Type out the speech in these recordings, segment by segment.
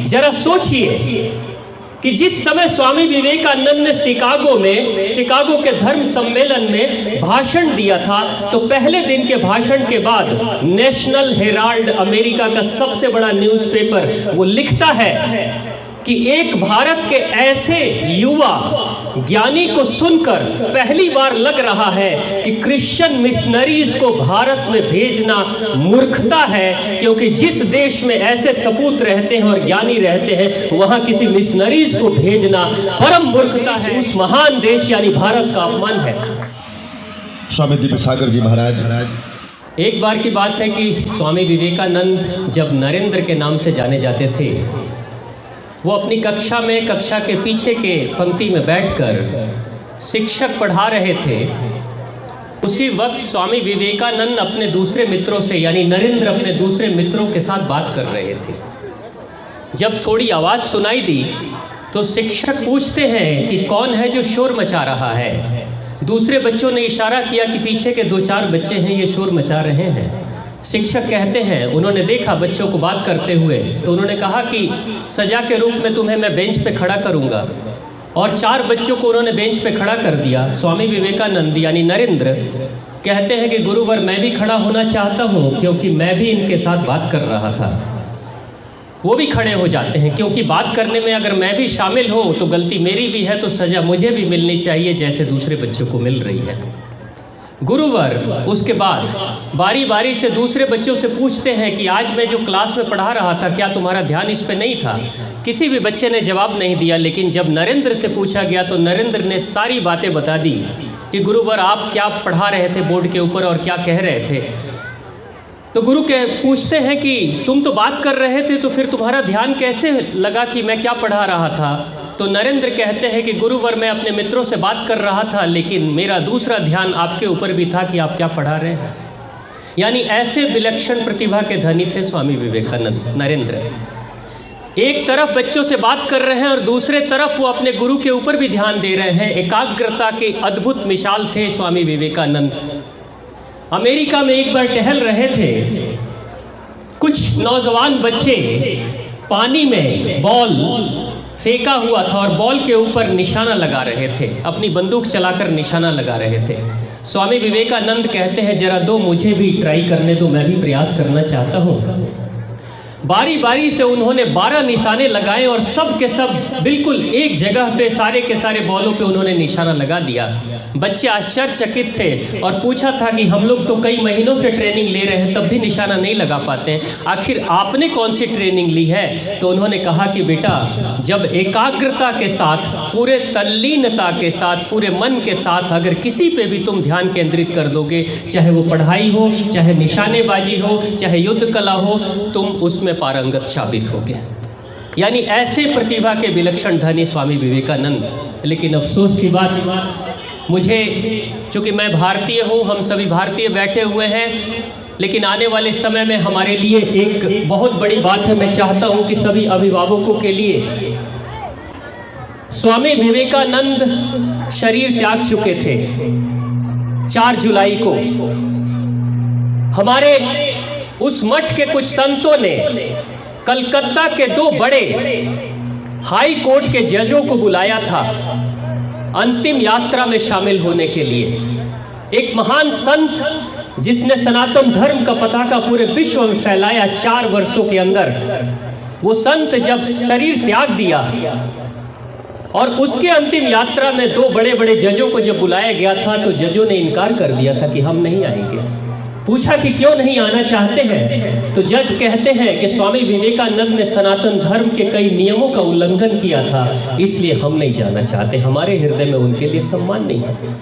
जरा सोचिए कि जिस समय स्वामी विवेकानंद ने शिकागो के धर्म सम्मेलन में भाषण दिया था, तो पहले दिन के भाषण के बाद नेशनल हेराल्ड, अमेरिका का सबसे बड़ा न्यूज़पेपर, वो लिखता है कि एक भारत के ऐसे युवा ज्ञानी को सुनकर पहली बार लग रहा है कि क्रिश्चियन मिशनरीज को भारत में भेजना मूर्खता है, क्योंकि जिस देश में ऐसे सपूत रहते हैं और ज्ञानी रहते हैं, वहां किसी मिशनरीज को भेजना परम मूर्खता है। उस महान देश यानी भारत का अपमान है। स्वामी दिव्यसागर जी महाराज। एक बार की बात है कि स्वामी विवेकानंद जब नरेंद्र के नाम से जाने जाते थे, वो अपनी कक्षा के पीछे के पंक्ति में बैठकर शिक्षक पढ़ा रहे थे। उसी वक्त स्वामी विवेकानंद अपने दूसरे मित्रों से, यानी नरेंद्र अपने दूसरे मित्रों के साथ बात कर रहे थे। जब थोड़ी आवाज़ सुनाई दी तो शिक्षक पूछते हैं कि कौन है जो शोर मचा रहा है। दूसरे बच्चों ने इशारा किया कि पीछे के 2-4 बच्चे हैं, ये शोर मचा रहे हैं। शिक्षक कहते हैं, उन्होंने देखा बच्चों को बात करते हुए, तो उन्होंने कहा कि सजा के रूप में तुम्हें मैं बेंच पे खड़ा करूंगा। और 4 बच्चों को उन्होंने बेंच पे खड़ा कर दिया। स्वामी विवेकानंद यानी नरेंद्र कहते हैं कि गुरुवर, मैं भी खड़ा होना चाहता हूं, क्योंकि मैं भी इनके साथ बात कर रहा था। वो भी खड़े हो जाते हैं, क्योंकि बात करने में अगर मैं भी शामिल हूं तो गलती मेरी भी है, तो सजा मुझे भी मिलनी चाहिए जैसे दूसरे बच्चों को मिल रही है। गुरुवर उसके बाद बारी बारी से दूसरे बच्चों से पूछते हैं कि आज मैं जो क्लास में पढ़ा रहा था, क्या तुम्हारा ध्यान इस पे नहीं था? किसी भी बच्चे ने जवाब नहीं दिया। लेकिन जब नरेंद्र से पूछा गया तो नरेंद्र ने सारी बातें बता दी कि गुरुवर आप क्या पढ़ा रहे थे बोर्ड के ऊपर और क्या कह रहे थे। तो गुरु के पूछते हैं कि तुम तो बात कर रहे थे, तो फिर तुम्हारा ध्यान कैसे लगा कि मैं क्या पढ़ा रहा था? तो नरेंद्र कहते हैं कि गुरुवर, मैं अपने मित्रों से बात कर रहा था, लेकिन मेरा दूसरा ध्यान आपके ऊपर भी था कि आप क्या पढ़ा रहे हैं। यानी ऐसे विलक्षण प्रतिभा के धनी थे स्वामी विवेकानंद नरेंद्र। एक तरफ बच्चों से बात कर रहे हैं और दूसरे तरफ वो अपने गुरु के ऊपर भी ध्यान दे रहे हैं। एकाग्रता के अद्भुत मिसाल थे स्वामी विवेकानंद। अमेरिका में एक बार टहल रहे थे, कुछ नौजवान बच्चे पानी में बॉल फेंका हुआ था और बॉल के ऊपर निशाना लगा रहे थे, अपनी बंदूक चलाकर निशाना लगा रहे थे। स्वामी विवेकानंद कहते हैं, जरा दो मुझे भी ट्राई करने दो, मैं भी प्रयास करना चाहता हूँ। बारी बारी से उन्होंने 12 निशाने लगाए और सब के सब बिल्कुल एक जगह पे सारे के सारे बॉलों पे उन्होंने निशाना लगा दिया। बच्चे आश्चर्यचकित थे और पूछा था कि हम लोग तो कई महीनों से ट्रेनिंग ले रहे हैं, तब भी निशाना नहीं लगा पाते हैं, आखिर आपने कौन सी ट्रेनिंग ली है? तो उन्होंने कहा कि बेटा, जब एकाग्रता के साथ, पूरे तल्लीनता के साथ, पूरे मन के साथ अगर किसी पे भी तुम ध्यान केंद्रित कर दोगे, चाहे वो पढ़ाई हो, चाहे निशानेबाजी हो, चाहे युद्ध कला हो, तुम उसमें पारंगत साबित हो गए। यानी ऐसे प्रतिभा के विलक्षण धनी स्वामी विवेकानंद। लेकिन अफसोस की बात, मुझे, चूंकि मैं भारतीय हूँ, हम सभी भारतीय बैठे हुए हैं, लेकिन आने वाले समय में हमारे लिए एक बहुत बड़ी बात है। मैं चाहता हूँ कि सभी अभिभावकों के लिए, स्वामी विवेकानंद शरीर त्याग चुके थे 4 जुलाई को। हमारे उस मठ के कुछ संतों ने कलकत्ता के 2 बड़े हाई कोर्ट के जजों को बुलाया था अंतिम यात्रा में शामिल होने के लिए। एक महान संत जिसने सनातन धर्म का पताका पूरे विश्व में फैलाया 4 वर्षों के अंदर, वो संत जब शरीर त्याग दिया और उसके अंतिम यात्रा में 2 बड़े बड़े जजों को जब बुलाया गया था, तो जजों ने इनकार कर दिया था कि हम नहीं आएंगे। पूछा कि क्यों नहीं आना चाहते हैं? तो जज कहते हैं कि स्वामी विवेकानंद ने सनातन धर्म के कई नियमों का उल्लंघन किया था, इसलिए हम नहीं जाना चाहते, हमारे हृदय में उनके लिए सम्मान नहीं है।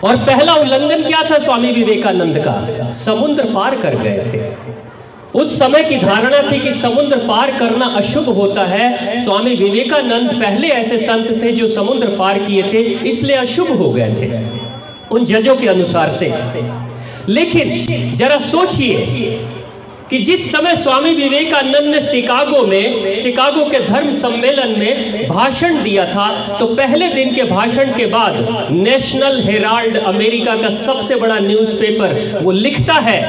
और पहला उल्लंघन क्या था स्वामी विवेकानंद का? समुद्र पार कर गए थे। उस समय की धारणा थी कि समुद्र पार करना अशुभ होता है। स्वामी विवेकानंद पहले ऐसे संत थे जो समुद्र पार किए थे, इसलिए अशुभ हो गए थे उन जजों के अनुसार से। लेकिन जरा सोचिए कि जिस समय स्वामी विवेकानंद ने शिकागो के धर्म सम्मेलन में भाषण दिया था, तो पहले दिन के भाषण के बाद नेशनल हेराल्ड, अमेरिका का सबसे बड़ा न्यूज़पेपर, वो लिखता है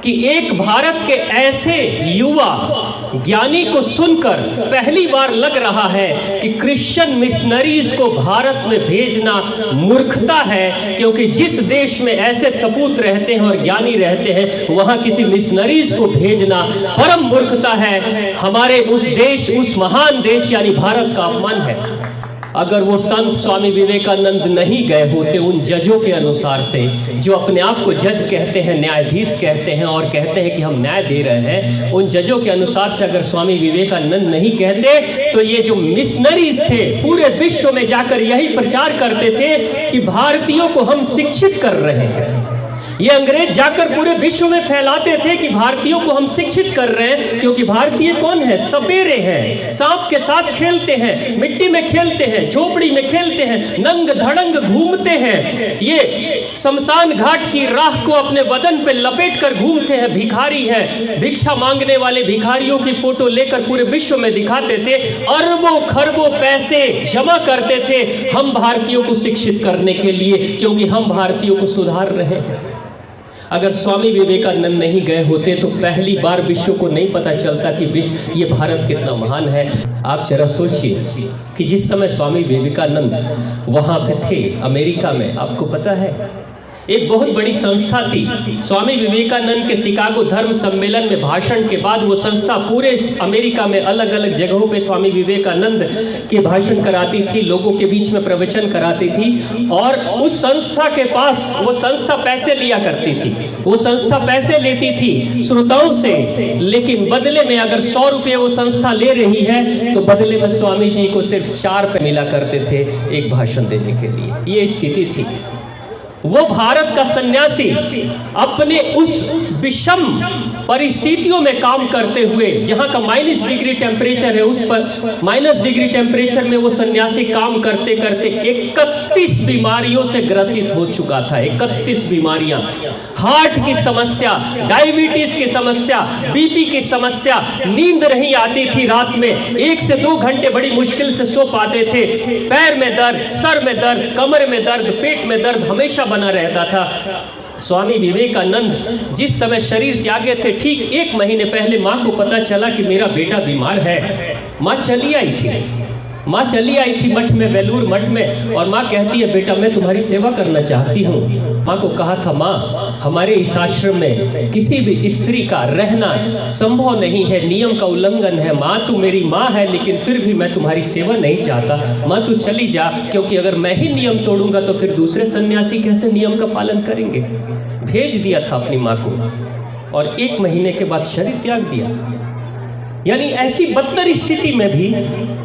कि एक भारत के ऐसे युवा ज्ञानी को सुनकर पहली बार लग रहा है कि क्रिश्चियन मिशनरीज को भारत में भेजना मूर्खता है, क्योंकि जिस देश में ऐसे सपूत रहते हैं और ज्ञानी रहते हैं वहां किसी मिशनरीज को भेजना परम मूर्खता है। हमारे उस देश, उस महान देश यानी भारत का अपमान है। अगर वो संत स्वामी विवेकानंद नहीं गए होते उन जजों के अनुसार से, जो अपने आप को जज कहते हैं, न्यायाधीश कहते हैं और कहते हैं कि हम न्याय दे रहे हैं, उन जजों के अनुसार से अगर स्वामी विवेकानंद नहीं कहते तो ये जो मिशनरीज थे पूरे विश्व में जाकर यही प्रचार करते थे कि भारतीयों को हम शिक्षित कर रहे हैं। ये अंग्रेज जाकर पूरे विश्व में फैलाते थे कि भारतीयों को हम शिक्षित कर रहे हैं, क्योंकि भारतीय कौन है? सपेरे हैं, सांप के साथ खेलते हैं, मिट्टी में खेलते हैं, झोपड़ी में खेलते हैं, नंग धड़ंग घूमते हैं, ये शमशान घाट की राख को अपने बदन पे लपेट कर घूमते हैं, भिखारी हैं। भिक्षा मांगने वाले भिखारियों की फोटो लेकर पूरे विश्व में दिखाते थे, अरबों खरबों पैसे जमा करते थे हम भारतीयों को शिक्षित करने के लिए, क्योंकि हम भारतीयों को सुधार रहे हैं। अगर स्वामी विवेकानंद नहीं गए होते तो पहली बार विश्व को नहीं पता चलता कि विश्व ये भारत कितना महान है। आप जरा सोचिए कि जिस समय स्वामी विवेकानंद वहाँ पे थे अमेरिका में, आपको पता है एक बहुत बड़ी संस्था थी। स्वामी विवेकानंद के शिकागो धर्म सम्मेलन में भाषण के बाद वो संस्था पूरे अमेरिका में अलग अलग जगहों पे स्वामी विवेकानंद के भाषण कराती थी, लोगों के बीच में प्रवचन कराती थी। और उस संस्था के पास वो संस्था पैसे लिया करती थी, वो संस्था पैसे लेती थी श्रोताओं से, लेकिन बदले में अगर 100 रुपये वो संस्था ले रही है तो बदले में स्वामी जी को सिर्फ 4 रुपये मिला करते थे एक भाषण देने के लिए। ये स्थिति थी। वो भारत का सन्यासी अपने उस विषम परिस्थितियों में काम करते हुए, जहां का -डिग्री टेम्परेचर है, उस पर -डिग्री टेम्परेचर में वो सन्यासी काम करते करते 31 बीमारियों से ग्रसित हो चुका था। 31 बीमारियां, हार्ट की समस्या, डायबिटीज की समस्या, बीपी की समस्या, नींद नहीं आती थी रात में, 1 से 2 घंटे बड़ी मुश्किल से सो पाते थे, पैर में दर्द, सर में दर्द, कमर में दर्द, पेट में दर्द हमेशा बना रहता था। स्वामी विवेकानंद जिस समय शरीर त्यागे थे, ठीक 1 महीने पहले माँ को पता चला कि मेरा बेटा बीमार है। माँ चली आई थी मठ में, बेलूर मठ में, और माँ कहती है बेटा मैं तुम्हारी सेवा करना चाहती हूँ। माँ को कहा था माँ हमारे इस आश्रम में किसी भी स्त्री का रहना संभव नहीं है, नियम का उल्लंघन है। माँ तू मेरी माँ है, लेकिन फिर भी मैं तुम्हारी सेवा नहीं चाहता। माँ तू चली जा, क्योंकि अगर मैं ही नियम तोड़ूंगा तो फिर दूसरे सन्यासी कैसे नियम का पालन करेंगे। भेज दिया था अपनी माँ को, और 1 महीने के बाद शरीर त्याग दिया। यानी ऐसी बदतर स्थिति में भी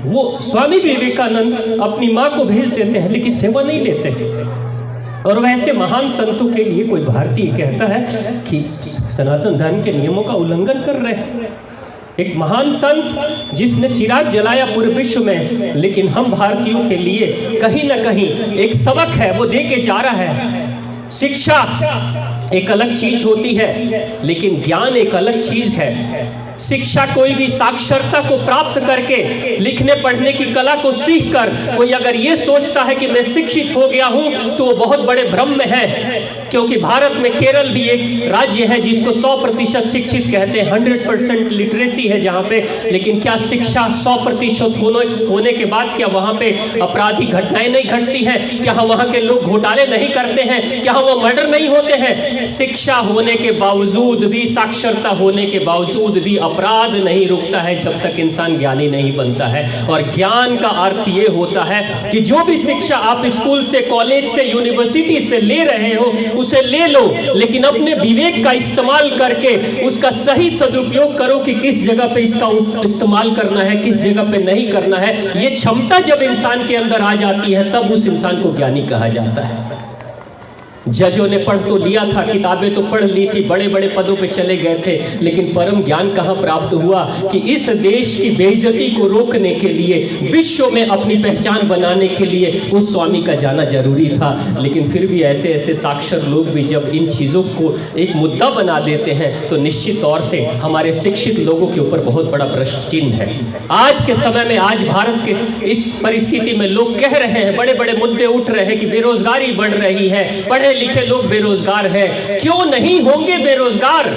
वो स्वामी विवेकानंद अपनी माँ को भेज देते हैं, लेकिन सेवा नहीं लेते हैं। और वैसे महान संतों के लिए कोई भारतीय कहता है कि सनातन धर्म के नियमों का उल्लंघन कर रहे हैं। एक महान संत जिसने चिराग जलाया पूरे विश्व में, लेकिन हम भारतीयों के लिए कहीं ना कहीं एक सबक है वो दे के जा रहा है। शिक्षा एक अलग चीज होती है, लेकिन ज्ञान एक अलग चीज है। शिक्षा कोई भी साक्षरता को प्राप्त करके, लिखने पढ़ने की कला को सीखकर कोई अगर ये सोचता है कि मैं शिक्षित हो गया हूं तो वो बहुत बड़े भ्रम में है। क्योंकि भारत में केरल भी एक राज्य है जिसको 100% शिक्षित कहते हैं, 100% लिटरेसी है जहाँ पे। लेकिन क्या शिक्षा 100% होने के बाद क्या वहाँ पे अपराधी घटनाएं नहीं घटती हैं? क्या वहाँ के लोग घोटाले नहीं करते हैं? क्या वो मर्डर नहीं होते हैं? शिक्षा होने के बावजूद भी, साक्षरता होने के बावजूद भी अपराध नहीं रुकता है जब तक इंसान ज्ञानी नहीं बनता है। और ज्ञान का अर्थ ये होता है कि जो भी शिक्षा आप स्कूल से, कॉलेज से, यूनिवर्सिटी से ले रहे हो उसे ले लो, लेकिन अपने विवेक का इस्तेमाल करके उसका सही सदुपयोग करो कि किस जगह पे इसका इस्तेमाल करना है, किस जगह पे नहीं करना है। ये क्षमता जब इंसान के अंदर आ जाती है तब उस इंसान को ज्ञानी कहा जाता है। जजों ने पढ़ तो लिया था, किताबें तो पढ़ ली थी, बड़े बड़े पदों पे चले गए थे, लेकिन परम ज्ञान कहाँ प्राप्त हुआ कि इस देश की बेइज्जती को रोकने के लिए, विश्व में अपनी पहचान बनाने के लिए उस स्वामी का जाना जरूरी था। लेकिन फिर भी ऐसे ऐसे साक्षर लोग भी जब इन चीज़ों को एक मुद्दा बना देते हैं तो निश्चित तौर से हमारे शिक्षित लोगों के ऊपर बहुत बड़ा प्रश्न चिन्ह है। आज के समय में, आज भारत के इस परिस्थिति में लोग कह रहे हैं, बड़े बड़े मुद्दे उठ रहे हैं कि बेरोजगारी बढ़ रही है, पढ़े लिखे लोग बेरोजगार हैं। क्यों नहीं होंगे बेरोजगार?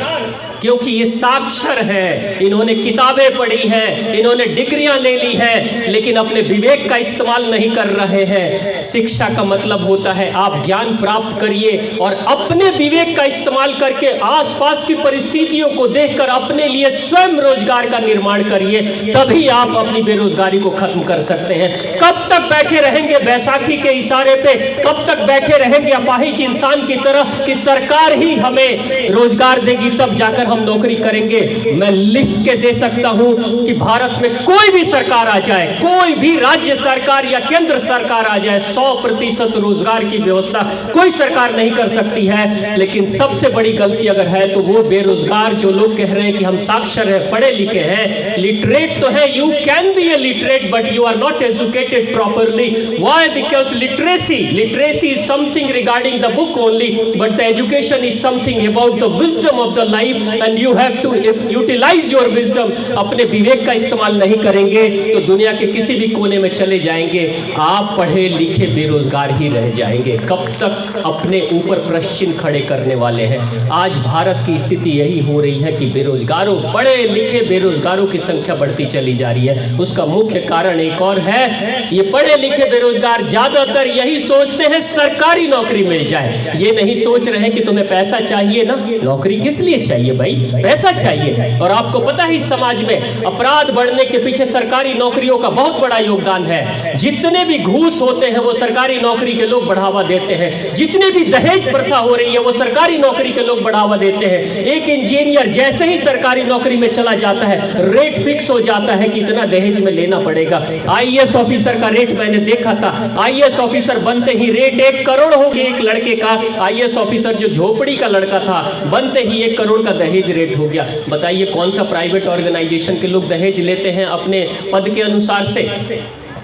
क्योंकि ये साक्षर हैं, इन्होंने किताबें पढ़ी हैं, इन्होंने डिग्रियां ले ली हैं, लेकिन अपने विवेक का इस्तेमाल नहीं कर रहे हैं। शिक्षा का मतलब होता है आप ज्ञान प्राप्त करिए और अपने विवेक का इस्तेमाल करके आसपास की परिस्थितियों को देखकर अपने लिए स्वयं रोजगार का निर्माण करिए, तभी आप अपनी बेरोजगारी को खत्म कर सकते हैं। कब तक बैठे रहेंगे बैसाखी के इशारे पे, कब तक बैठे रहेंगे अपाहिज इंसान की तरह कि सरकार ही हमें रोजगार देगी तब जाकर हम नौकरी करेंगे। मैं लिख के दे सकता हूं कि भारत में कोई भी सरकार आ जाए, कोई भी राज्य सरकार या केंद्र सरकार आ जाए, 100% रोजगार की व्यवस्था कोई सरकार नहीं कर सकती है। लेकिन सबसे बड़ी गलती अगर है तो वो बेरोजगार जो लोग कह रहे हैं कि हम साक्षर हैं, पढ़े लिखे हैं, लिटरेट तो है, you can be a literate but you are not educated properly. Why? Because literacy is something regarding the book only, but the education is something about the wisdom of the life and you have to utilise your wisdom. अपने विवेक का इस्तेमाल नहीं करेंगे तो दुनिया के किसी भी कोने में चले जाएंगे, आप पढ़े लिखे बेरोजगार ही रह जाएंगे। कब तक अपने ऊपर प्रश्न खड़े करने वाले हैं? आज भारत की स्थिति यही हो रही है कि बेरोजगारों, पढ़े लिखे बेरोजगारों की संख्या बढ़ती चली जा रही है। उसका मुख्य कारण एक और है, ये पढ़े लिखे बेरोजगार ज्यादातर यही सोचते हैं सरकारी नौकरी मिल जाए, ये नहीं सोच रहे हैं कि तुम्हें पैसा चाहिए ना, नौकरी किस लिए चाहिए भाई? पैसा चाहिए। और आपको पता है इस समाज में अपराध बढ़ने के पीछे सरकारी नौकरियों का बहुत बड़ा योगदान है। जितने भी घूस होते हैं वो सरकारी नौकरी के लोग बढ़ावा देते हैं, जितने भी दहेज प्रथा हो रही है वो सरकारी नौकरी के लोग बढ़ावा देते हैं। एक इंजीनियर जैसे ही सरकारी नौकरी में चला जाता है, रेट फिक्स हो जाता है कि इतना दहेज में लेना पड़ेगा। आईएएस ऑफिसर का रेट मैंने देखा था, आईएएस ऑफिसर बनते ही रेट 1 करोड़ हो गया। एक लड़के का आईएएस ऑफिसर जो झोपड़ी का लड़का था, बनते ही 1 करोड़ का दहेज रेट हो गया। बताइए कौन सा प्राइवेट ऑर्गेनाइजेशन के लोग दहेज लेते हैं अपने पद के अनुसार से?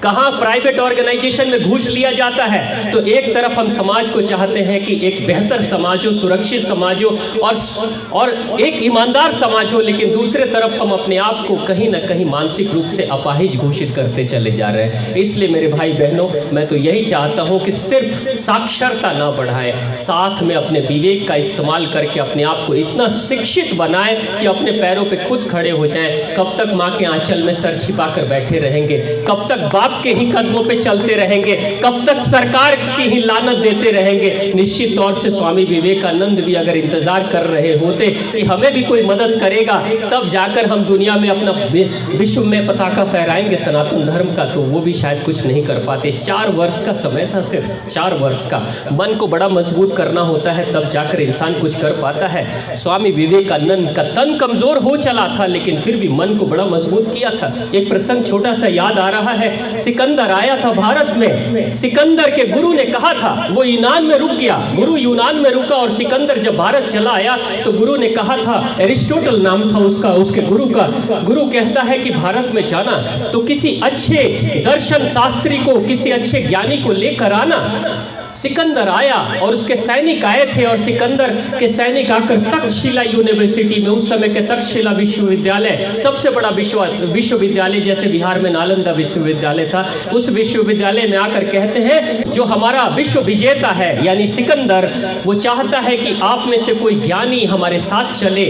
कहाँ प्राइवेट ऑर्गेनाइजेशन में घूस लिया जाता है? तो एक तरफ हम समाज को चाहते हैं कि एक बेहतर समाज हो, सुरक्षित समाज हो और एक ईमानदार समाज हो, लेकिन दूसरे तरफ हम अपने आप को कहीं ना कहीं मानसिक रूप से अपाहिज घोषित करते चले जा रहे हैं। इसलिए मेरे भाई बहनों, मैं तो यही चाहता हूं कि सिर्फ साक्षरता ना बढ़ाएं, साथ में अपने विवेक का इस्तेमाल करके अपने आप को इतना शिक्षित बनाएं कि अपने पैरों पे खुद खड़े हो जाएं। कब तक माँ के आंचल में सर छिपाकर बैठे रहेंगे? कब तक बाप के ही कदमों पे चलते रहेंगे? कब तक सरकार की ही लानत देते रहेंगे? निश्चित तौर से स्वामी विवेकानंद भी अगर इंतजार कर रहे होते कि हमें भी कोई मदद करेगा तब जाकर हम दुनिया में अपना विश्व में पताका फहराएंगे सनातन धर्म का, तो वो भी शायद कुछ नहीं कर पाते। 4 वर्ष का समय था, सिर्फ 4 वर्ष का। मन को बड़ा मजबूत करना होता है तब जाकर इंसान कुछ कर पाता है। स्वामी विवेकानंद का तन कमजोर हो चला था लेकिन फिर भी मन को बड़ा मजबूत किया था। एक प्रसंग छोटा सा याद आ रहा है। सिकंदर आया था भारत में, सिकंदर के गुरु ने कहा था, वो यूनान में रुक गया, गुरु यूनान में रुका और सिकंदर जब भारत चला आया तो गुरु ने कहा था, एरिस्टोटल नाम था उसका, उसके गुरु का। गुरु कहता है कि भारत में जाना तो किसी अच्छे दर्शन शास्त्री को, किसी अच्छे ज्ञानी को लेकर आना। सिकंदर आया और उसके सैनिक आए थे और सिकंदर के सैनिक आकर तक्षशिला यूनिवर्सिटी में, उस समय के तक्षशिला विश्वविद्यालय, सबसे बड़ा विश्वविद्यालय जैसे बिहार में नालंदा विश्वविद्यालय था, उस विश्वविद्यालय में आकर कहते हैं जो हमारा विश्व विजेता है यानी सिकंदर, वो चाहता है कि आप में से कोई ज्ञानी हमारे साथ चले।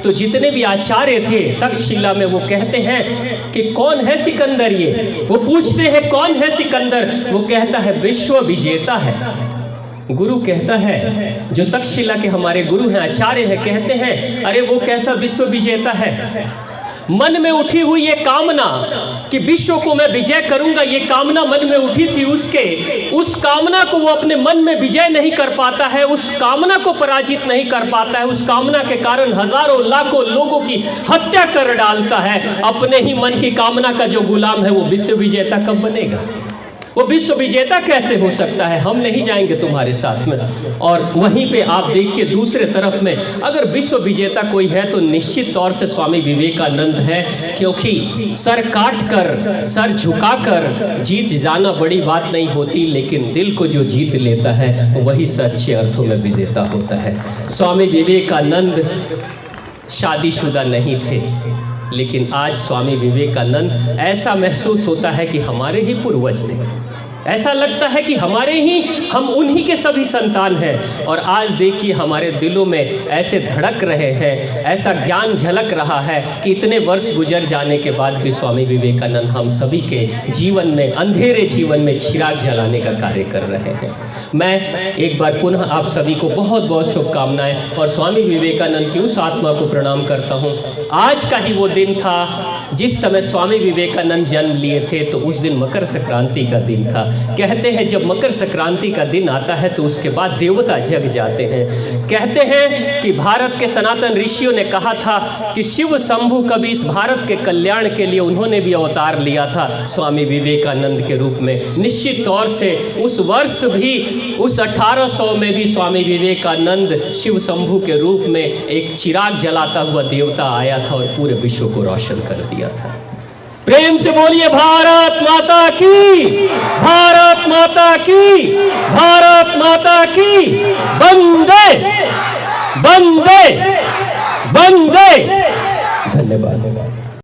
तो जितने भी आचार्य थे तक्षशिला में वो कहते हैं कि कौन है सिकंदर? ये वो पूछते हैं कौन है सिकंदर? वो कहता है विश्व विजेता है। गुरु कहता है, जो तक्षशिला के हमारे गुरु हैं, आचार्य हैं, कहते हैं अरे वो कैसा विश्व विजेता है? मन में उठी हुई ये कामना कि विश्व को मैं विजय करूंगा, ये कामना मन में उठी थी उसके, उस कामना को वो अपने मन में विजय नहीं कर पाता है, उस कामना को पराजित नहीं कर पाता है, उस कामना के कारण हजारों लाखों लोगों की हत्या कर डालता है। अपने ही मन की कामना का जो गुलाम है वो विश्व विजेता कब बनेगा? वो विश्व विजेता कैसे हो सकता है? हम नहीं जाएंगे तुम्हारे साथ में। और वहीं पे आप देखिए दूसरे तरफ में अगर विश्व विजेता कोई है तो निश्चित तौर से स्वामी विवेकानंद है, क्योंकि सर काट कर, सर झुकाकर जीत जाना बड़ी बात नहीं होती, लेकिन दिल को जो जीत लेता है वही सच्चे अर्थों में विजेता होता है। स्वामी विवेकानंद शादीशुदा नहीं थे, लेकिन आज स्वामी विवेकानंद ऐसा महसूस होता है कि हमारे ही पूर्वज थे। ऐसा लगता है कि हम उन्हीं के सभी संतान हैं। और आज देखिए हमारे दिलों में ऐसे धड़क रहे हैं, ऐसा ज्ञान झलक रहा है कि इतने वर्ष गुजर जाने के बाद भी स्वामी विवेकानंद हम सभी के जीवन में, अंधेरे जीवन में चिराग जलाने का कार्य कर रहे हैं। मैं एक बार पुनः आप सभी को बहुत बहुत शुभकामनाएं और स्वामी विवेकानंद की उस आत्मा को प्रणाम करता हूं। आज का ही वो दिन था जिस समय स्वामी विवेकानंद जन्म लिए थे, तो उस दिन मकर संक्रांति का दिन था। कहते हैं जब मकर संक्रांति का दिन आता है तो उसके बाद देवता जग जाते हैं। कहते हैं कि भारत के सनातन ऋषियों ने कहा था कि शिव शंभु कभी इस भारत के कल्याण के लिए उन्होंने भी अवतार लिया था स्वामी विवेकानंद के रूप में। निश्चित तौर से उस वर्ष भी, उस 1800 में भी स्वामी विवेकानंद शिव शंभु के रूप में एक चिराग जलाता हुआ देवता आया था और पूरे विश्व को रोशन कर दिया था। प्रेम से बोलिए भारत माता की, भारत माता की, भारत माता की। वंदे वंदे वंदे। धन्यवाद।